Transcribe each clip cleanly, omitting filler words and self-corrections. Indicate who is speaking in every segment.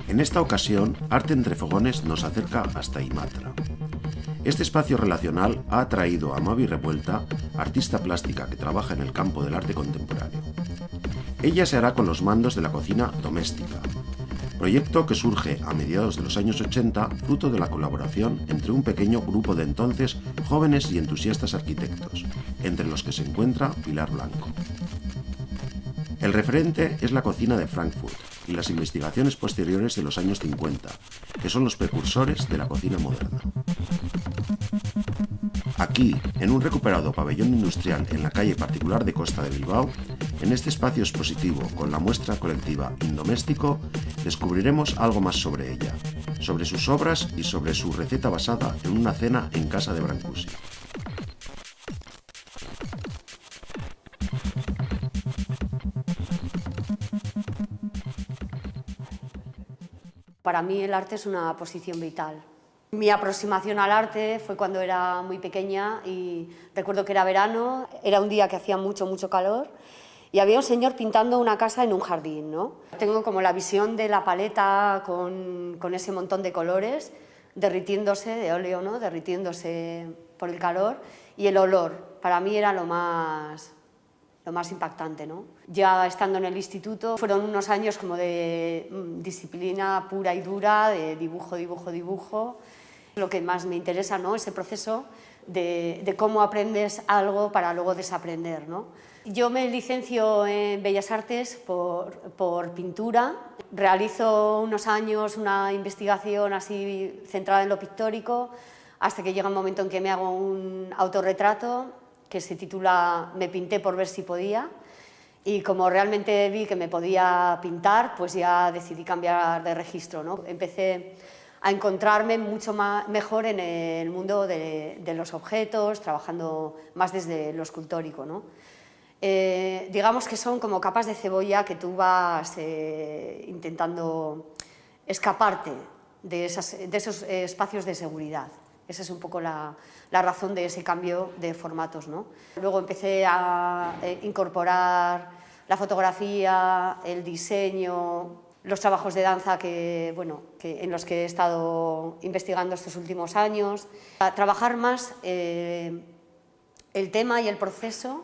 Speaker 1: En esta ocasión, Arte entre Fogones nos acerca hasta Imatra. Este espacio relacional ha atraído a Mavi Revuelta, artista plástica que trabaja en el campo del arte contemporáneo. Ella se hará con los mandos de la cocina doméstica, proyecto que surge a mediados de los años 80 fruto de la colaboración entre un pequeño grupo de entonces jóvenes y entusiastas arquitectos, entre los que se encuentra Pilar Blanco. El referente es la cocina de Frankfurt y las investigaciones posteriores de los años 50, que son los precursores de la cocina moderna. Aquí, en un recuperado pabellón industrial en la calle particular de Costa de Bilbao, en este espacio expositivo con la muestra colectiva Indoméstico, descubriremos algo más sobre ella, sobre sus obras y sobre su receta basada en una cena en casa de Brancusi.
Speaker 2: Para mí el arte es una posición vital. Mi aproximación al arte fue cuando era muy pequeña y recuerdo que era verano, era un día que hacía mucho calor y había un señor pintando una casa en un jardín, ¿no? Tengo como la visión de la paleta con ese montón de colores derritiéndose, de óleo, ¿no? Derritiéndose por el calor, y el olor, para mí era lo más impactante, ¿no? Ya estando en el instituto fueron unos años como de disciplina pura y dura, de dibujo. Lo que más me interesa, ¿no? Ese proceso de cómo aprendes algo para luego desaprender, ¿no? Yo me licencio en Bellas Artes por pintura. Realizo unos años una investigación así centrada en lo pictórico hasta que llega un momento en que me hago un autorretrato que se titula Me pinté por ver si podía, y como realmente vi que me podía pintar, pues ya decidí cambiar de registro, ¿no? Empecé a encontrarme mucho mejor en el mundo de los objetos, trabajando más desde lo escultórico, ¿no? Digamos que son como capas de cebolla que tú vas intentando escaparte de esos espacios de seguridad. Esa es un poco la razón de ese cambio de formatos, ¿no? Luego empecé a incorporar la fotografía, el diseño, los trabajos de danza en los que he estado investigando estos últimos años. A trabajar más el tema y el proceso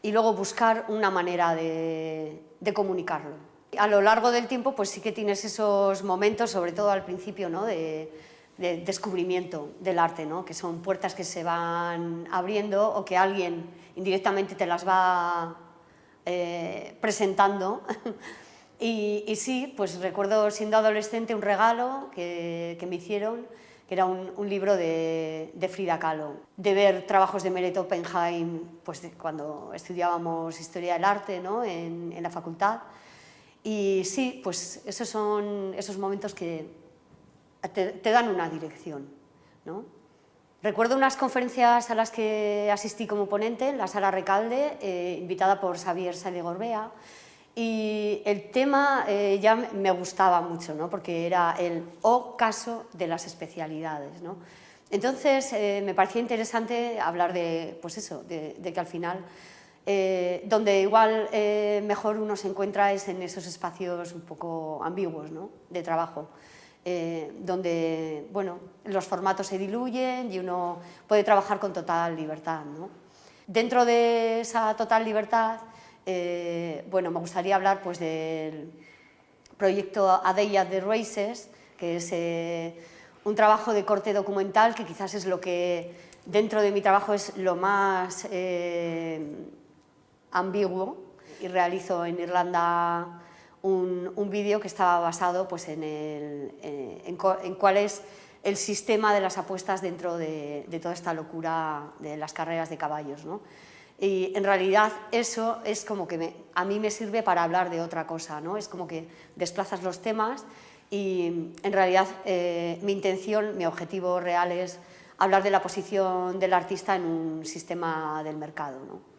Speaker 2: y luego buscar una manera de comunicarlo. A lo largo del tiempo pues sí que tienes esos momentos, sobre todo al principio, ¿no? de descubrimiento del arte, ¿no? Que son puertas que se van abriendo o que alguien indirectamente te las va presentando. Y sí, pues recuerdo siendo adolescente un regalo que me hicieron, que era un libro de Frida Kahlo, de ver trabajos de Meret Oppenheim pues cuando estudiábamos Historia del Arte, ¿no? en la facultad. Y sí, pues esos son esos momentos que te dan una dirección, ¿no? Recuerdo unas conferencias a las que asistí como ponente en la Sala Recalde, invitada por Xavier Sale Gorbea, y el tema ya me gustaba mucho, ¿no? Porque era el caso de las especialidades, ¿no? Entonces me parecía interesante hablar de, pues eso, de que al final donde igual mejor uno se encuentra es en esos espacios un poco ambiguos, ¿no? De trabajo. Donde bueno, los formatos se diluyen y uno puede trabajar con total libertad, ¿no? Dentro de esa total libertad, bueno, me gustaría hablar pues, del proyecto A Day at the Races, que es un trabajo de corte documental que quizás es lo que dentro de mi trabajo es lo más ambiguo, y realizo en Irlanda un vídeo que estaba basado pues, en cuál es el sistema de las apuestas dentro de toda esta locura de las carreras de caballos, ¿no? Y en realidad eso es como que a mí me sirve para hablar de otra cosa, ¿no? Es como que desplazas los temas y en realidad mi intención, mi objetivo real es hablar de la posición del artista en un sistema del mercado, ¿no?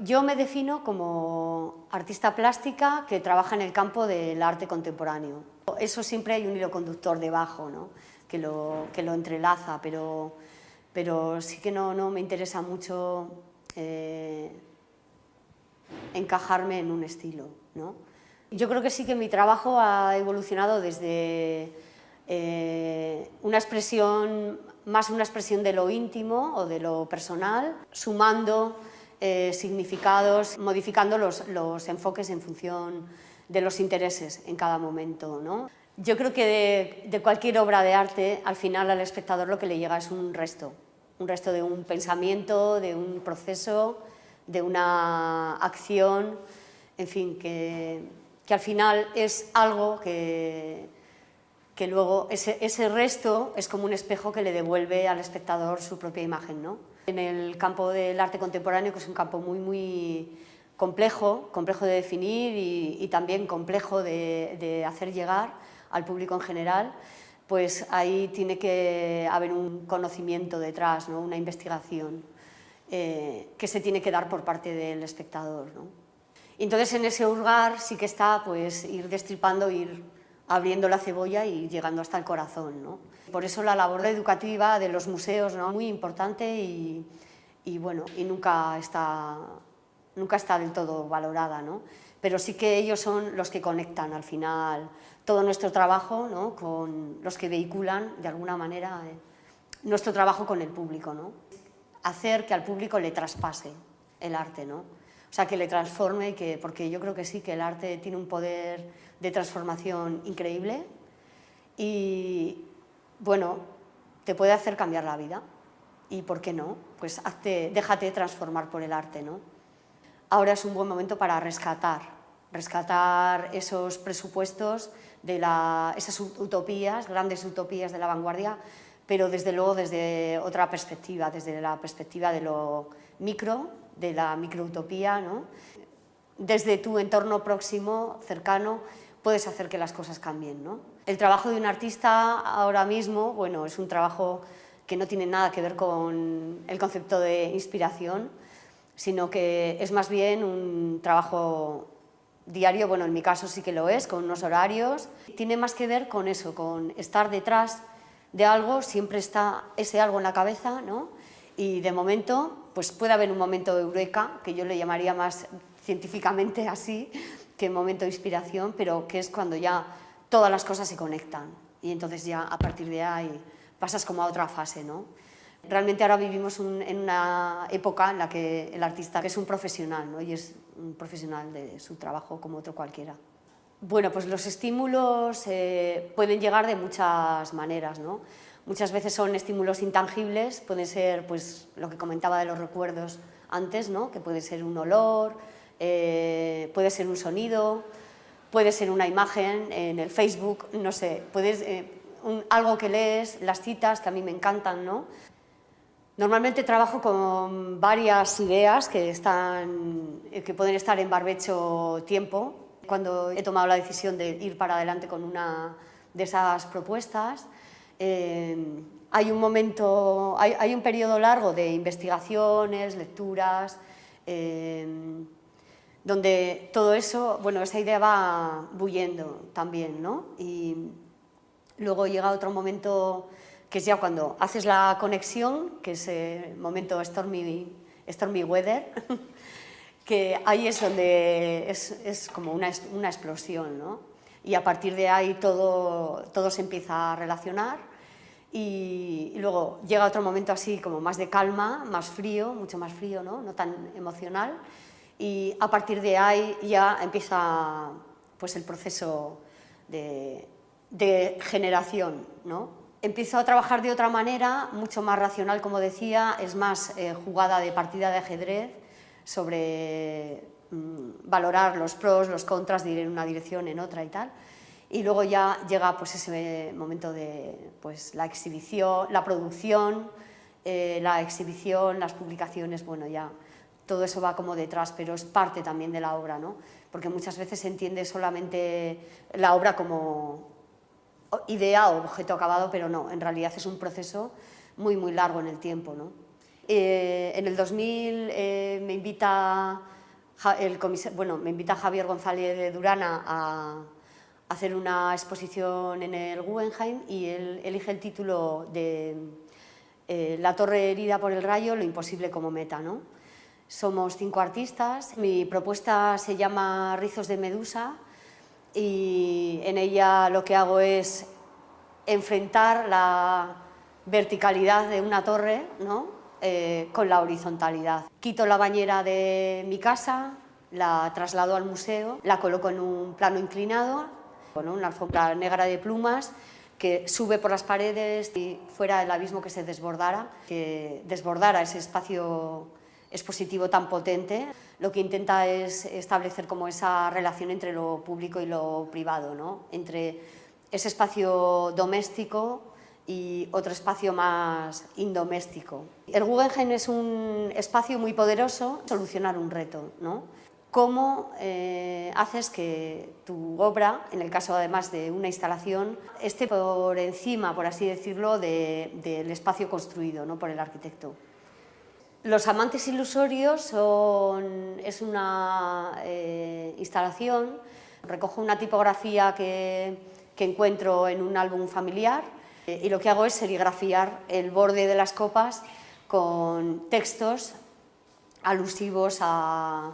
Speaker 2: Yo me defino como artista plástica que trabaja en el campo del arte contemporáneo. Eso siempre hay un hilo conductor debajo, ¿no? que lo entrelaza, pero sí que no me interesa mucho encajarme en un estilo, ¿no? Yo creo que sí que mi trabajo ha evolucionado desde una expresión de lo íntimo o de lo personal, sumando significados, modificando los enfoques en función de los intereses en cada momento, ¿no? Yo creo que de cualquier obra de arte, al final al espectador lo que le llega es un resto de un pensamiento, de un proceso, de una acción, en fin, que al final es algo que luego ese resto es como un espejo que le devuelve al espectador su propia imagen, ¿no? En el campo del arte contemporáneo, que es un campo muy complejo de definir y también complejo de hacer llegar al público en general, pues ahí tiene que haber un conocimiento detrás, ¿no? Una investigación que se tiene que dar por parte del espectador, ¿no? Entonces en ese hurgar sí que está pues ir destripando, ir abriendo la cebolla y llegando hasta el corazón, ¿no? Por eso la labor educativa de los museos, ¿no? Muy importante y bueno, y nunca está del todo valorada, ¿no? Pero sí que ellos son los que conectan al final todo nuestro trabajo, ¿no? Con los que vehiculan de alguna manera nuestro trabajo con el público, ¿no? Hacer que al público le traspase el arte, ¿no? O sea, que le transforme, porque yo creo que sí, que el arte tiene un poder de transformación increíble y, bueno, te puede hacer cambiar la vida. ¿Y por qué no? Pues déjate transformar por el arte, ¿no? Ahora es un buen momento para rescatar esos presupuestos de esas utopías, grandes utopías de la vanguardia, pero desde luego desde otra perspectiva, desde la perspectiva de lo micro, de la microutopía, ¿no? Desde tu entorno próximo, cercano, puedes hacer que las cosas cambien, ¿no? El trabajo de un artista ahora mismo, bueno, es un trabajo que no tiene nada que ver con el concepto de inspiración, sino que es más bien un trabajo diario, bueno, en mi caso sí que lo es, con unos horarios. Tiene más que ver con eso, con estar detrás de algo, siempre está ese algo en la cabeza, ¿no? Y de momento, pues puede haber un momento de eureka, que yo le llamaría más científicamente así, que momento de inspiración, pero que es cuando ya todas las cosas se conectan y entonces ya a partir de ahí pasas como a otra fase, ¿no? Realmente ahora vivimos en una época en la que el artista es un profesional, ¿no? Y es un profesional de su trabajo como otro cualquiera. Bueno, pues los estímulos pueden llegar de muchas maneras, ¿no? Muchas veces son estímulos intangibles, pueden ser pues, lo que comentaba de los recuerdos antes, ¿no? Que puede ser un olor, puede ser un sonido, puede ser una imagen en el Facebook, no sé, algo que lees, las citas que a mí me encantan, ¿no? Normalmente trabajo con varias ideas que pueden estar en barbecho tiempo. Cuando he tomado la decisión de ir para adelante con una de esas propuestas, hay un periodo largo de investigaciones, lecturas, donde todo eso, bueno, esa idea va bullendo también, ¿no? Y luego llega otro momento que es ya cuando haces la conexión, que es el momento stormy weather, que ahí es donde es como una explosión, ¿no? Y a partir de ahí todo se empieza a relacionar y luego llega otro momento así como más de calma, más frío, mucho más frío, ¿no? No tan emocional, y a partir de ahí ya empieza pues, el proceso de generación, ¿no? Empiezo a trabajar de otra manera, mucho más racional, como decía, es más jugada de partida de ajedrez sobre valorar los pros, los contras, de ir en una dirección, en otra y tal. Y luego ya llega pues, ese momento de pues, la exhibición, la producción, la exhibición, las publicaciones, bueno, ya todo eso va como detrás, pero es parte también de la obra, ¿no? Porque muchas veces se entiende solamente la obra como idea o objeto acabado, pero no, en realidad es un proceso muy, muy largo en el tiempo, ¿no? En el 2000 me invita Javier González de Durana a hacer una exposición en el Guggenheim y él elige el título de La torre herida por el rayo, lo imposible como meta, ¿no? Somos 5 artistas. Mi propuesta se llama Rizos de Medusa y en ella lo que hago es enfrentar la verticalidad de una torre, ¿no? Con la horizontalidad. Quito la bañera de mi casa, la traslado al museo, la coloco en un plano inclinado, con una alfombra negra de plumas que sube por las paredes y fuera el abismo que se desbordara, ese espacio expositivo tan potente. Lo que intenta es establecer como esa relación entre lo público y lo privado, ¿no? Entre ese espacio doméstico y otro espacio más indoméstico. El Guggenheim es un espacio muy poderoso, solucionar un reto, ¿no? ¿Cómo haces que tu obra, en el caso además de una instalación, esté por encima, por así decirlo, del espacio construido, ¿no? Por el arquitecto? Los amantes ilusorios es una instalación, recojo una tipografía que encuentro en un álbum familiar y lo que hago es serigrafiar el borde de las copas con textos alusivos a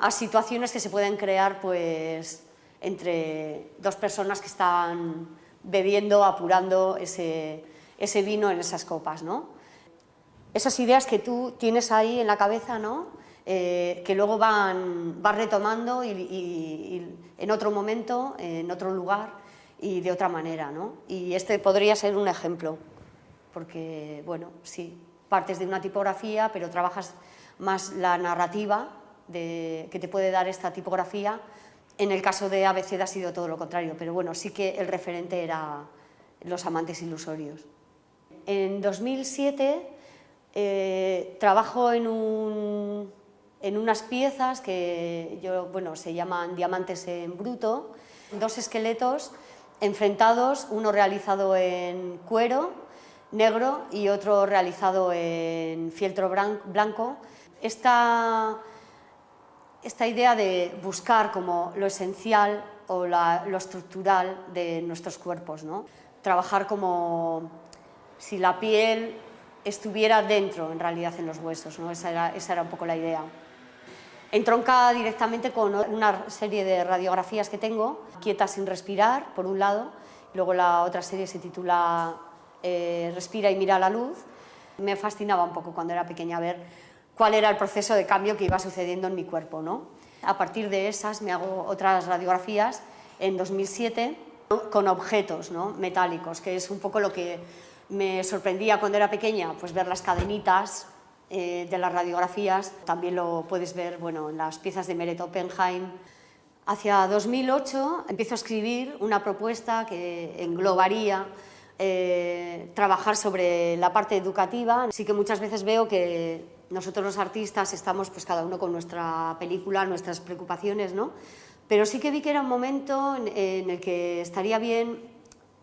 Speaker 2: situaciones que se pueden crear pues, entre dos personas que están bebiendo, apurando ese vino en esas copas, ¿no? Esas ideas que tú tienes ahí en la cabeza, ¿no? Que luego vas retomando y en otro momento, en otro lugar y de otra manera, ¿no? Y este podría ser un ejemplo, porque, bueno, sí, partes de una tipografía, pero trabajas más la narrativa que te puede dar esta tipografía. En el caso de Abeceda ha sido todo lo contrario, pero bueno, sí que el referente era Los amantes ilusorios. En 2007 trabajo en unas piezas que se llaman diamantes en bruto, 2 esqueletos enfrentados, uno realizado en cuero negro y otro realizado en fieltro blanco. Esta idea de buscar como lo esencial o lo estructural de nuestros cuerpos, ¿no? Trabajar como si la piel estuviera dentro, en realidad, en los huesos, ¿no? Esa era un poco la idea. Entronca directamente con una serie de radiografías que tengo, Quietas sin respirar, por un lado, luego la otra serie se titula Respira y mira la luz. Me fascinaba un poco cuando era pequeña ver cuál era el proceso de cambio que iba sucediendo en mi cuerpo, ¿no? A partir de esas me hago otras radiografías en 2007 con objetos, ¿no? Metálicos, que es un poco lo que me sorprendía cuando era pequeña, pues ver las cadenitas de las radiografías. También lo puedes ver, bueno, en las piezas de Meret Oppenheim. Hacia 2008 empiezo a escribir una propuesta que englobaría trabajar sobre la parte educativa. Sí que muchas veces veo que nosotros los artistas estamos pues cada uno con nuestra película, nuestras preocupaciones, ¿no? Pero sí que vi que era un momento en el que estaría bien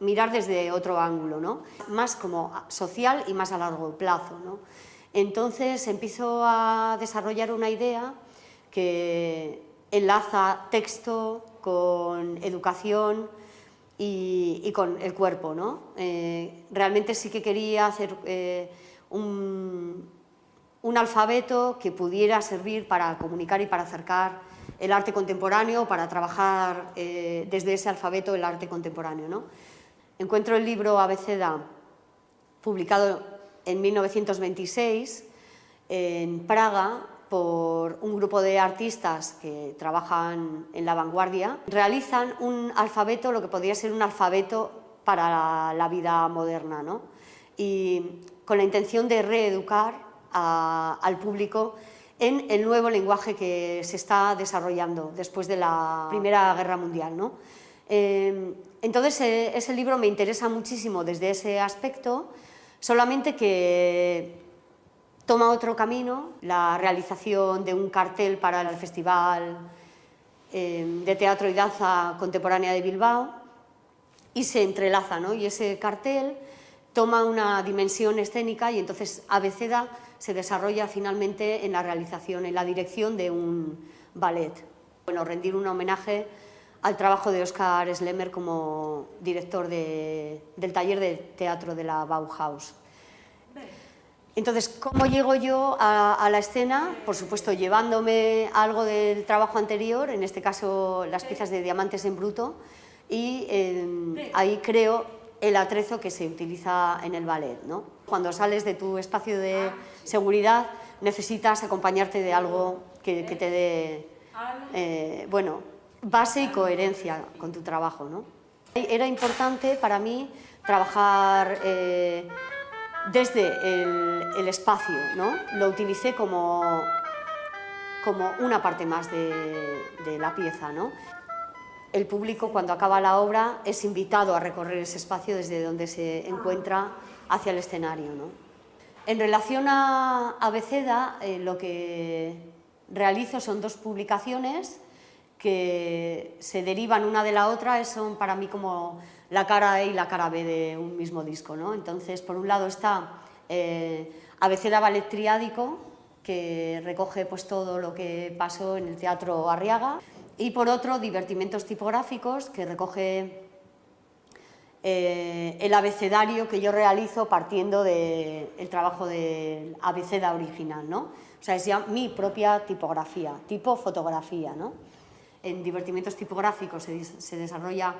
Speaker 2: mirar desde otro ángulo, ¿no? Más como social y más a largo plazo, ¿no? Entonces empiezo a desarrollar una idea que enlaza texto con educación y con el cuerpo, ¿no? Realmente sí que quería hacer un alfabeto que pudiera servir para comunicar y para acercar el arte contemporáneo, para trabajar desde ese alfabeto el arte contemporáneo, ¿no? Encuentro el libro Abeceda, publicado en 1926 en Praga por un grupo de artistas que trabajan en la vanguardia. Realizan un alfabeto, lo que podría ser un alfabeto para la vida moderna, ¿no? Y con la intención de reeducar al público en el nuevo lenguaje que se está desarrollando después de la Primera Guerra Mundial, ¿no? Entonces ese libro me interesa muchísimo desde ese aspecto, solamente que toma otro camino, la realización de un cartel para el Festival de Teatro y Danza Contemporánea de Bilbao y se entrelaza, ¿no? Y ese cartel toma una dimensión escénica y entonces Abeceda se desarrolla finalmente en la realización, en la dirección de un ballet. Bueno, rendir un homenaje al trabajo de Oskar Schlemmer como director del taller de teatro de la Bauhaus. Entonces, ¿cómo llego yo a la escena? Por supuesto, llevándome algo del trabajo anterior, en este caso las piezas de diamantes en bruto, y ahí creo el atrezo que se utiliza en el ballet, ¿no? Cuando sales de tu espacio de seguridad, necesitas acompañarte de algo que te dé, bueno, base y coherencia con tu trabajo, ¿no? Era importante para mí trabajar desde el espacio, ¿no? Lo utilicé como una parte más de la pieza, ¿no? El público, cuando acaba la obra, es invitado a recorrer ese espacio desde donde se encuentra hacia el escenario, ¿no? En relación a Abeceda, lo que realizo son 2 publicaciones que se derivan una de la otra, son para mí como la cara A y la cara B de un mismo disco, ¿no? Entonces, por un lado está Abeceda Ballet Triádico, que recoge pues todo lo que pasó en el Teatro Arriaga, y por otro, Divertimentos tipográficos, que recoge el abecedario que yo realizo partiendo del trabajo de Abeceda original, ¿no? O sea, es ya mi propia tipografía, tipo fotografía, ¿no? En Divertimentos tipográficos se desarrolla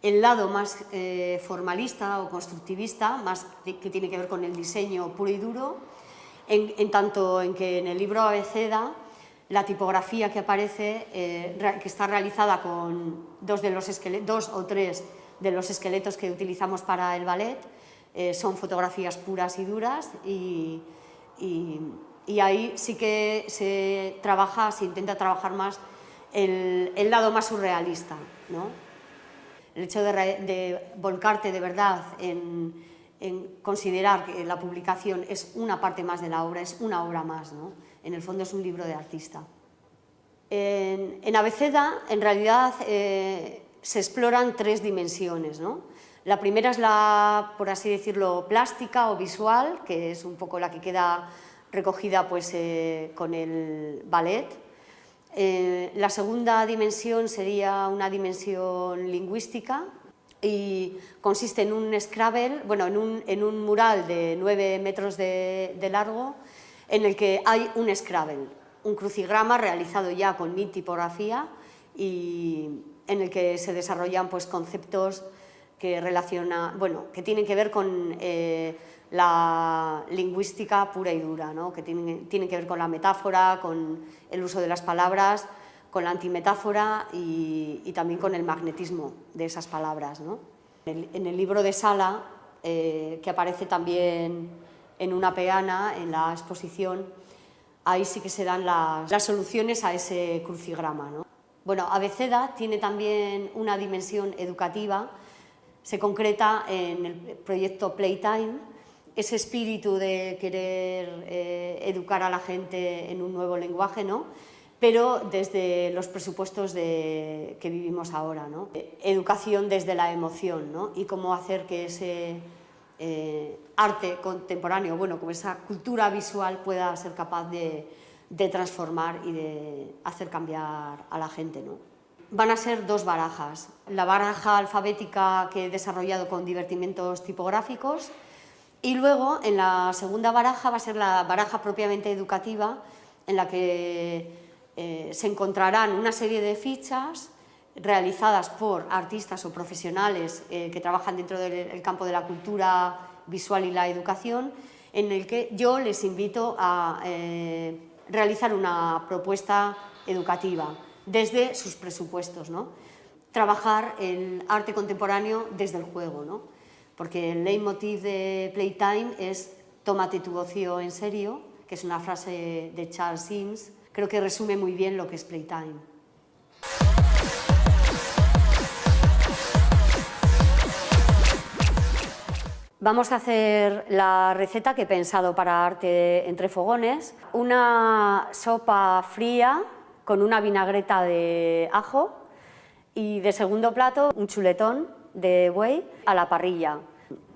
Speaker 2: el lado más formalista o constructivista, más que tiene que ver con el diseño puro y duro, en tanto en que en el libro Abeceda la tipografía que aparece, que está realizada con 2 o 3 de los esqueletos que utilizamos para el ballet, son fotografías puras y duras, y ahí sí que se intenta trabajar más el lado más surrealista, ¿no? El hecho de volcarte de verdad en considerar que la publicación es una parte más de la obra, es una obra más, ¿no? En el fondo es un libro de artista. En Abeceda, en realidad, se exploran 3 dimensiones, ¿no? La primera es la, por así decirlo, plástica o visual, que es un poco la que queda recogida pues, con el ballet. La segunda dimensión sería una dimensión lingüística y consiste en un Scrabble, bueno, en un mural de 9 metros de largo, en el que hay un Scrabble, un crucigrama realizado ya con mi tipografía y en el que se desarrollan pues, conceptos que tienen que ver con la lingüística pura y dura, ¿no? Que tienen que ver con la metáfora, con el uso de las palabras, con la antimetáfora y también con el magnetismo de esas palabras, ¿no? En el libro de Sala, que aparece también en una peana, en la exposición, ahí sí que se dan las soluciones a ese crucigrama, ¿no? Bueno, Abeceda tiene también una dimensión educativa, se concreta en el proyecto Playtime, ese espíritu de querer educar a la gente en un nuevo lenguaje, ¿no? Pero desde los presupuestos que vivimos ahora, ¿no? Educación desde la emoción, ¿no? Y cómo hacer que ese arte contemporáneo, bueno, como esa cultura visual pueda ser capaz de transformar y de hacer cambiar a la gente, ¿no? Van a ser 2 barajas, la baraja alfabética que he desarrollado con divertimentos tipográficos y luego en la segunda baraja va a ser la baraja propiamente educativa en la que se encontrarán una serie de fichas realizadas por artistas o profesionales que trabajan dentro del campo de la cultura visual y la educación, en el que yo les invito a realizar una propuesta educativa desde sus presupuestos, ¿no? Trabajar el arte contemporáneo desde el juego, ¿no? Porque el leitmotiv de Playtime es «tómate tu ocio en serio», que es una frase de Charles Sims. Creo que resume muy bien lo que es Playtime. Vamos a hacer la receta que he pensado para Arte entre Fogones. Una sopa fría con una vinagreta de ajo y de segundo plato un chuletón de buey a la parrilla.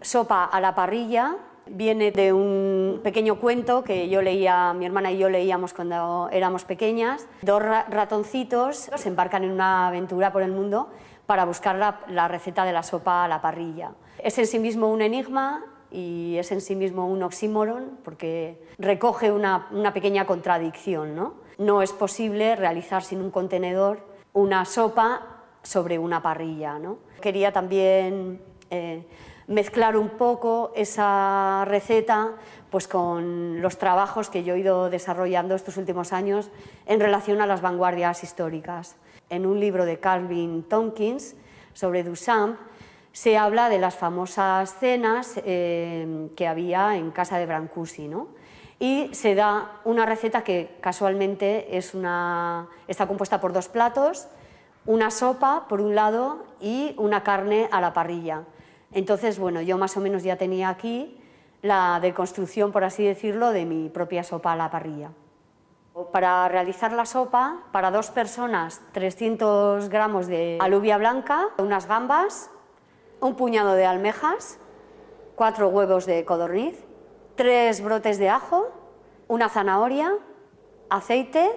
Speaker 2: Sopa a la parrilla viene de un pequeño cuento que yo leía, mi hermana y yo leíamos cuando éramos pequeñas. 2 ratoncitos se embarcan en una aventura por el mundo para buscar la receta de la sopa a la parrilla. Es en sí mismo un enigma y es en sí mismo un oxímoron porque recoge una pequeña contradicción, ¿no? No es posible realizar sin un contenedor una sopa sobre una parrilla, ¿no? Quería también mezclar un poco esa receta pues con los trabajos que yo he ido desarrollando estos últimos años en relación a las vanguardias históricas. En un libro de Calvin Tompkins sobre Duchamp se habla de las famosas cenas que había en casa de Brancusi, ¿no? Y se da una receta que casualmente está compuesta por 2 platos, una sopa por un lado y una carne a la parrilla. Entonces, bueno, yo más o menos ya tenía aquí la deconstrucción, por así decirlo, de mi propia sopa a la parrilla. Para realizar la sopa, para 2 personas, 300 gramos de alubia blanca, unas gambas, un puñado de almejas, 4 huevos de codorniz, 3 brotes de ajo, una zanahoria, aceite,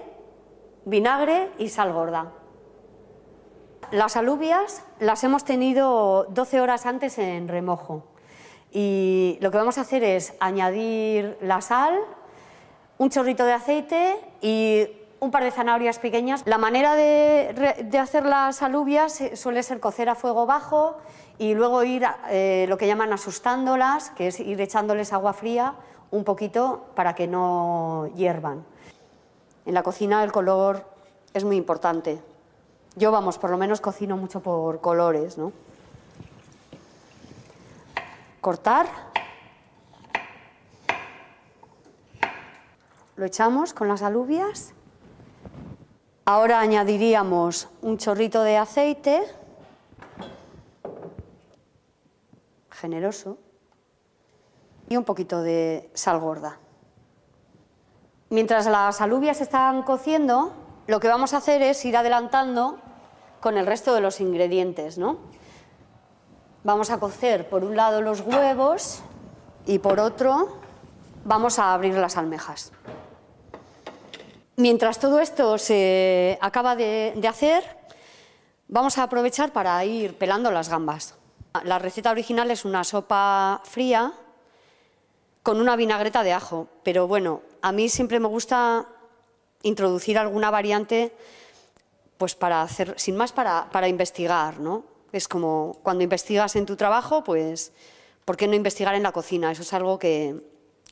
Speaker 2: vinagre y sal gorda. Las alubias las hemos tenido 12 horas antes en remojo y lo que vamos a hacer es añadir la sal, un chorrito de aceite y un par de zanahorias pequeñas. La manera de hacer las alubias suele ser cocer a fuego bajo y luego ir lo que llaman asustándolas, que es ir echándoles agua fría un poquito para que no hiervan. En la cocina el color es muy importante. Yo, por lo menos cocino mucho por colores, ¿no? Cortar. Lo echamos con las alubias. Ahora añadiríamos un chorrito de aceite, generoso, y un poquito de sal gorda. Mientras las alubias están cociendo, lo que vamos a hacer es ir adelantando con el resto de los ingredientes, ¿no? Vamos a cocer por un lado los huevos y por otro vamos a abrir las almejas. Mientras todo esto se acaba de hacer, vamos a aprovechar para ir pelando las gambas. La receta original es una sopa fría con una vinagreta de ajo, pero bueno, a mí siempre me gusta introducir alguna variante pues para hacer, sin más, para investigar, ¿no? Es como cuando investigas en tu trabajo, pues ¿por qué no investigar en la cocina? Eso es algo que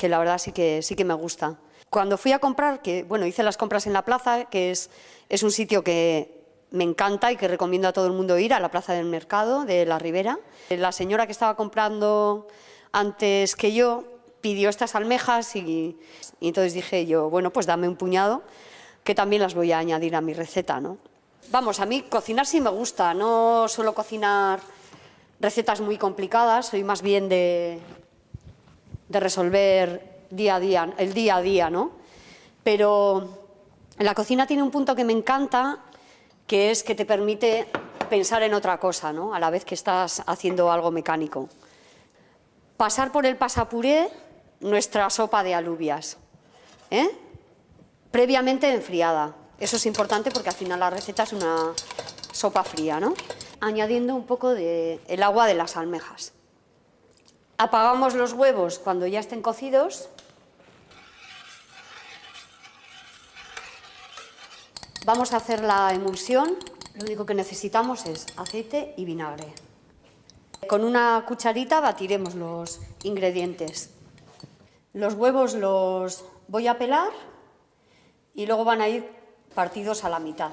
Speaker 2: la verdad sí que me gusta. Cuando fui a comprar, hice las compras en la plaza, que es un sitio que me encanta y que recomiendo a todo el mundo ir, a la plaza del mercado de la Ribera. La señora que estaba comprando antes que yo pidió estas almejas y entonces dije yo, bueno, pues dame un puñado, que también las voy a añadir a mi receta, ¿no? Vamos, a mí cocinar sí me gusta, no suelo cocinar recetas muy complicadas, soy más bien de resolver el día a día, ¿no? Pero la cocina tiene un punto que me encanta, que es que te permite pensar en otra cosa, ¿no? A la vez que estás haciendo algo mecánico. Pasar por el pasapuré nuestra sopa de alubias, previamente enfriada. Eso es importante porque al final la receta es una sopa fría, ¿no? Añadiendo un poco del agua de las almejas. Apagamos los huevos cuando ya estén cocidos. Vamos a hacer la emulsión. Lo único que necesitamos es aceite y vinagre. Con una cucharita batiremos los ingredientes. Los huevos los voy a pelar y luego van a ir partidos a la mitad.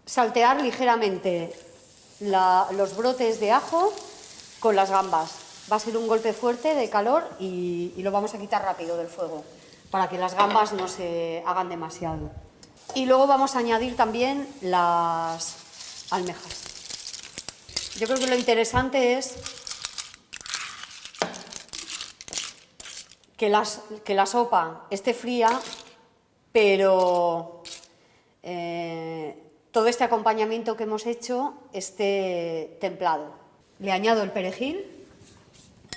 Speaker 2: Saltear ligeramente los brotes de ajo con las gambas. Va a ser un golpe fuerte de calor y lo vamos a quitar rápido del fuego para que las gambas no se hagan demasiado. Y luego vamos a añadir también las almejas. Yo creo que lo interesante es que la sopa esté fría, pero todo este acompañamiento que hemos hecho esté templado. Le añado el perejil.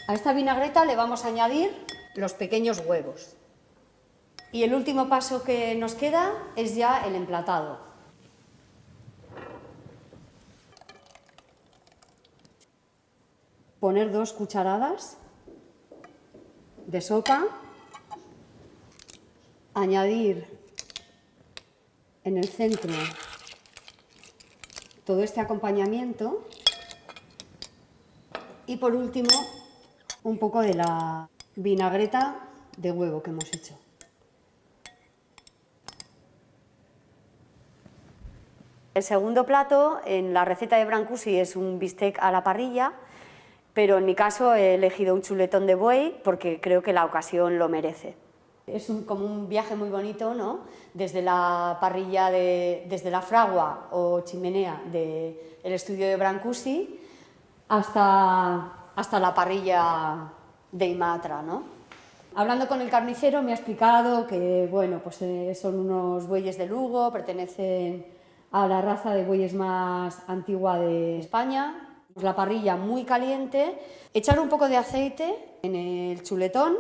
Speaker 2: A esta vinagreta le vamos a añadir los pequeños huevos. Y el último paso que nos queda es ya el emplatado. Poner 2 cucharadas de sopa, añadir en el centro todo este acompañamiento y por último un poco de la vinagreta de huevo que hemos hecho. El segundo plato en la receta de Brancusi es un bistec a la parrilla, pero en mi caso he elegido un chuletón de buey porque creo que la ocasión lo merece. Es como un viaje muy bonito, ¿no? Desde la parrilla, desde la fragua o chimenea del estudio de Brancusi hasta la parrilla de Imatra, ¿no? Hablando con el carnicero me ha explicado que bueno, pues, son unos bueyes de Lugo, pertenecen a la raza de bueyes más antigua de España. La parrilla muy caliente, echar un poco de aceite en el chuletón,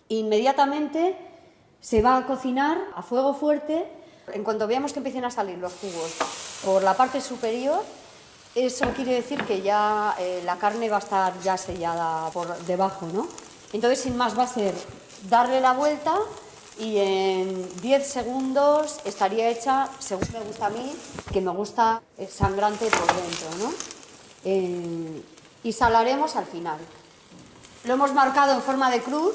Speaker 2: inmediatamente se va a cocinar a fuego fuerte. En cuanto veamos que empiecen a salir los jugos por la parte superior, eso quiere decir que ya la carne va a estar ya sellada por debajo, ¿no? Entonces, sin más, va a ser darle la vuelta y en 10 segundos estaría hecha, según me gusta a mí, que me gusta sangrante por dentro, ¿no? Y salaremos al final. Lo hemos marcado en forma de cruz,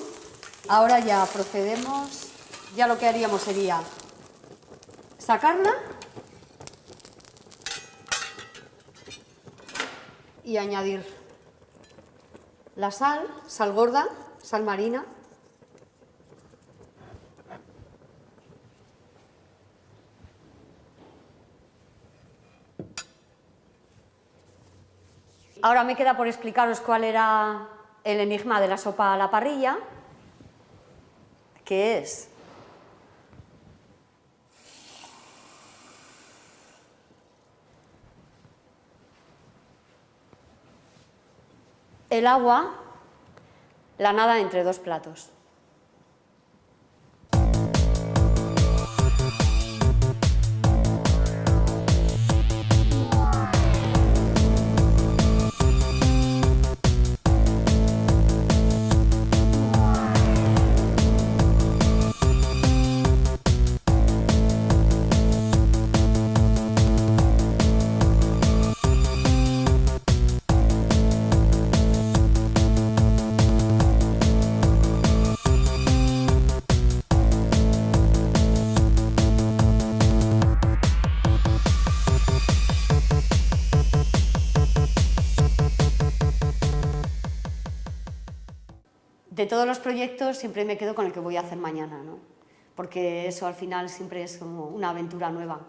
Speaker 2: ahora ya procedemos, ya lo que haríamos sería sacarla y añadir la sal, sal gorda, sal marina, ahora me queda por explicaros cuál era el enigma de la sopa a la parrilla, que es el agua, la nada entre 2 platos. De todos los proyectos siempre me quedo con el que voy a hacer mañana, ¿no? Porque eso al final siempre es como una aventura nueva.